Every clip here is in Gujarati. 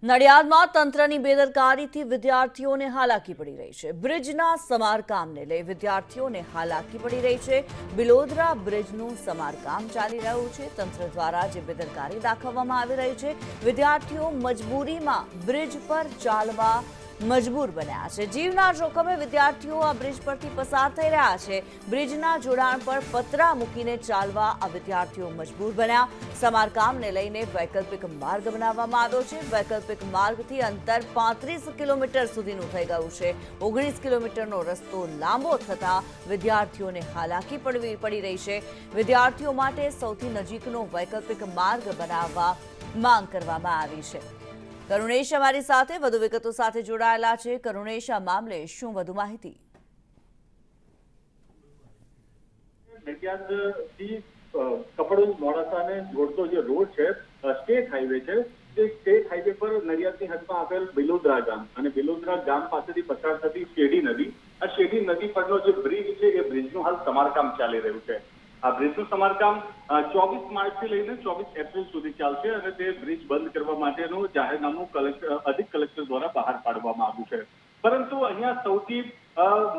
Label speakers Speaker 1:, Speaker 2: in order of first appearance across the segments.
Speaker 1: નડિયાદમાં તંત્રની બેદરકારીથી વિદ્યાર્થીઓને હાલાકી પડી રહી છે। બ્રિજના સમારકામને લઈ વિદ્યાર્થીઓને હાલાકી પડી રહી છે। બિલોદરા બ્રિજનું સમારકામ ચાલી રહ્યું છે। તંત્ર દ્વારા જે બેદરકારી દાખવવામાં આવી રહી છે, વિદ્યાર્થીઓ મજબૂરીમાં બ્રિજ પર ચાલવા મજબૂર બન્યા છે। જીવના જોખમે વિદ્યાર્થીઓ આ બ્રિજ પરથી પસાર થઈ રહ્યા છે। બ્રિજના જોડાણ પર પતરા મૂકીને ચાલવા આ વિદ્યાર્થીઓ મજબૂર બન્યા। સમારકામને લઈને વૈકલ્પિક માર્ગ બનાવવામાં આવ્યો છે। વૈકલ્પિક માર્ગથી અંતર 35 કિલોમીટર સુધીનું થઈ ગયું છે। 19 કિલોમીટરનો રસ્તો લાંબો થતા વિદ્યાર્થીઓને હાલાકી પડી રહી છે। વિદ્યાર્થીઓ માટે સૌથી નજીકનો વૈકલ્પિક માર્ગ બનાવવા માંગ કરવામાં આવી છે। કરુણેશ અમારી સાથે વધુ વિગતો સાથે જોડાયેલા છે। કરુણેશ, આ મામલે શું વધુ માહિતી?
Speaker 2: નડિયાદથી કપડવંજ મોડાસાને જોડતો જે રોડ છે, સ્ટેટ હાઈવે છે, તે સ્ટેટ હાઈવે પર નડિયાદની હદમાં આવેલ બિલોદરા ગામ અને બિલોદરા ગામ પાસેથી પસાર થતી શેરડી નદી, આ શેરડી નદી પરનો જે બ્રિજ છે એ બ્રિજનું હાલ સમારકામ ચાલી રહ્યું છે। આ બ્રિજનું સમારકામ 24 માર્ચથી લઈને 24 એપ્રિલ સુધી ચાલશે અને તે બ્રિજ બંધ કરવા માટેનું જાહેરનામું અધિક કલેક્ટર દ્વારા બહાર પાડવામાં આવ્યું છે। પરંતુ અહીંયા સૌથી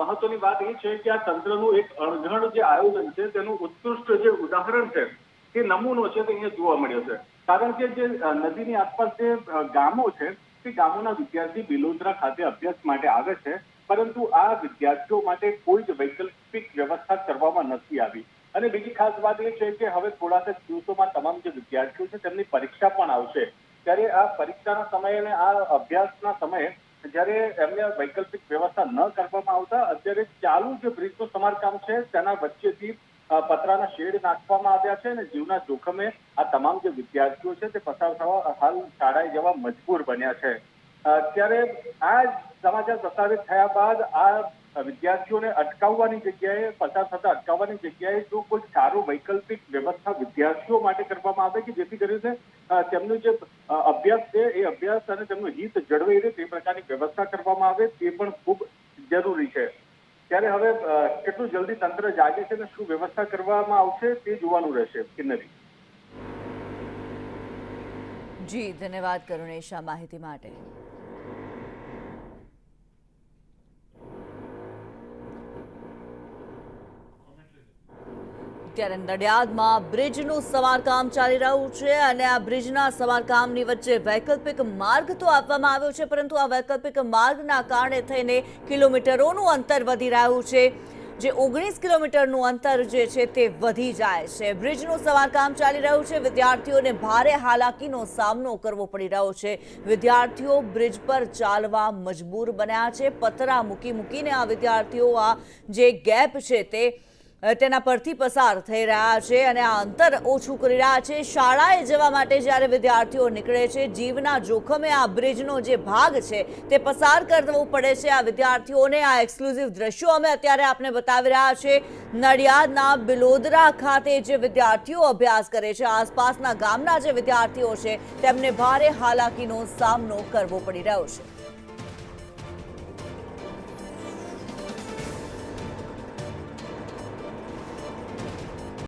Speaker 2: મહત્વની વાત એ છે કે આ તંત્રનું એક અણઘડ જે આયોજન છે તેનું ઉત્કૃષ્ટ જે ઉદાહરણ છે, તે નમૂનો છે, તે અહીંયા જોવા મળ્યો છે। કારણ કે જે નદીની આસપાસ જે ગામો છે, તે ગામોના વિદ્યાર્થી બિલોદરા ખાતે અભ્યાસ માટે આવે છે, પરંતુ આ વિદ્યાર્થીઓ માટે કોઈ જ વૈકલ્પિક વ્યવસ્થા કરવામાં નથી આવી। અને બીજી ખાસ વાત એ છે કે હવે થોડાક જ દિવસોમાં તમામ જે વિદ્યાર્થીઓ છે તેમની પરીક્ષા પણ આવશે। ત્યારે આ પરીક્ષાના સમયે અને આ અભ્યાસના સમયે જ્યારે એમને વૈકલ્પિક વ્યવસ્થા ન કરવામાં આવતા અત્યારે ચાલુ જે બ્રિજનું સમારકામ છે તેના વચ્ચેથી પતરાના શેડ નાખવામાં આવ્યા છે અને જીવના જોખમે આ તમામ જે વિદ્યાર્થીઓ છે તે પસાર થવા હાલ શાળાએ જવા મજબૂર બન્યા છે। ત્યારે આ સમાચાર પ્રસારિત થયા બાદ આ વિદ્યાર્થીઓને અટકાવવાની જગ્યાએ, પસાર થતા અટકાવવાની જગ્યાએ જો કોઈ સારું વૈકલ્પિક વ્યવસ્થા વિદ્યાર્થીઓ માટે કરવામાં આવે કે જેથી કરીને તેમનો જે અભ્યાસ છે એ અભ્યાસ અને તેમનું હિત જળવાઈ રહે તે પ્રકારની વ્યવસ્થા કરવામાં આવે, તે પણ ખૂબ જરૂરી છે। ત્યારે હવે કેટલું જલ્દી તંત્ર જાગે છે અને શું વ્યવસ્થા કરવામાં આવશે તે જોવાનું રહેશે। કિન્નરી
Speaker 1: જી, ધન્યવાદ કરુણેશ આ માહિતી માટે। ત્યારે નડિયાદમાં બ્રિજનું સમારકામ ચાલી રહ્યું છે અને આ બ્રિજના સમારકામની વચ્ચે વૈકલ્પિક માર્ગ તો આપવામાં આવ્યો છે, પરંતુ આ વૈકલ્પિક માર્ગના કારણે થઈને કિલોમીટરોનું અંતર વધી રહ્યું છે। જે 19 કિલોમીટરનું અંતર જે છે તે વધી જાય છે। બ્રિજનું સમારકામ ચાલી રહ્યું છે, વિદ્યાર્થીઓને ભારે હાલાકીનો સામનો કરવો પડી રહ્યો છે। વિદ્યાર્થીઓ બ્રિજ પર ચાલવા મજબૂર બન્યા છે। પતરા મૂકીને આ વિદ્યાર્થીઓ આ જે ગેપ છે તેના પરથી પસાર થઈ રહ્યા છે અને આ અંતર ઓછું કરી રહ્યા છે। શાળાએ જવા માટે જ્યારે વિદ્યાર્થીઓ નીકળે છે, જીવના જોખમે આ બ્રિજનો જે ભાગ છે તે પસાર કરવો પડે છે આ વિદ્યાર્થીઓને। આ એક્સક્લુઝિવ દ્રશ્યો અમે અત્યારે આપને બતાવી રહ્યા છે। નડિયાદના બિલોદરા ખાતે જે વિદ્યાર્થીઓ અભ્યાસ કરે છે, આસપાસના ગામના જે વિદ્યાર્થીઓ છે, તેમને ભારે હાલાકીનો સામનો કરવો પડી રહ્યો છે।